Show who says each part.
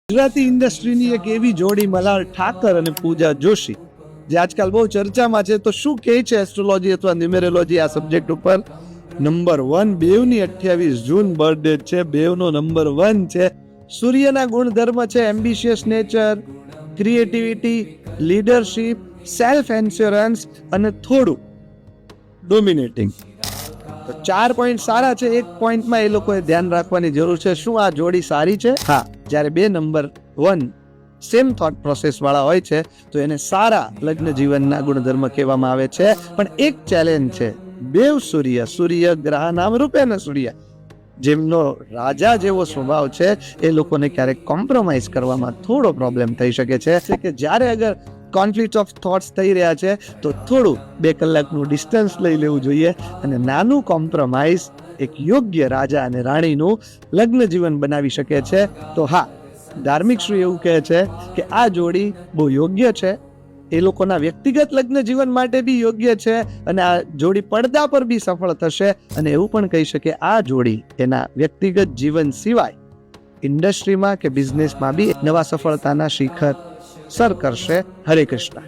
Speaker 1: ગુજરાતી ઇન્ડસ્ટ્રીની એક એવી જોડી મલાર ઠાકર અને પૂજા જોશી જે આજકાલ બહુ ચર્ચામાં છે. તો શું કહે છે એસ્ટ્રોલોજી અથવા ન્યુમેરોલોજી આ સબ્જેક્ટ ઉપર? નંબર 1, બેવની 28 જૂન બર્થડે છે. બેવનો નંબર 1 છે. સૂર્યના ગુણધર્મ છે ambitious nature, creativity, leadership, self assurance અને થોડું ડોમિનેટિંગ. તો 4 પોઈન્ટ સારા છે. 1 પોઈન્ટમાં એ લોકોએ ધ્યાન રાખવાની જરૂર છે. શું આ જોડી સારી છે? હા. જ્યારે 2 નંબર 1 સેમ થોટ પ્રોસેસ વાળા હોય છે તો એને સારા લગ્ન જીવનના ગુણધર્મ કહેવામાં આવે છે. પણ એક ચેલેન્જ છે. બેવ સૂર્ય ગ્રહ નામ રૂપે ને સૂર્ય, જેમનો રાજા જેવો સ્વભાવ છે, એ લોકોને ક્યારેક કોમ્પ્રોમાઇઝ કરવામાં થોડો પ્રોબ્લેમ થઈ શકે છે. કે જ્યારે અગર કોન્ફ્લિક્ટ ઓફ થોટ્સ થઈ રહ્યા છે તો થોડું 2 કલાકનું ડિસ્ટન્સ લઈ લેવું જોઈએ અને નાનું કોમ્પ્રોમાઇઝ એક યોગ્ય રાજા અને રાણીનું લગ્ન જીવન બનાવી શકે છે. તો હા, ધાર્મિક શ્રી એવું કહે છે કે આ જોડી બહુ યોગ્ય છે. એ લોકોના વ્યક્તિગત લગ્ન જીવન માટે બી યોગ્ય છે અને આ જોડી પડદા પર બી સફળ થશે. અને એવું પણ કહી શકે આ જોડી એના વ્યક્તિગત જીવન સિવાય ઇન્ડસ્ટ્રીમાં કે બિઝનેસમાં બી નવા સફળતાના શિખર સર કરશે. હરે કૃષ્ણ.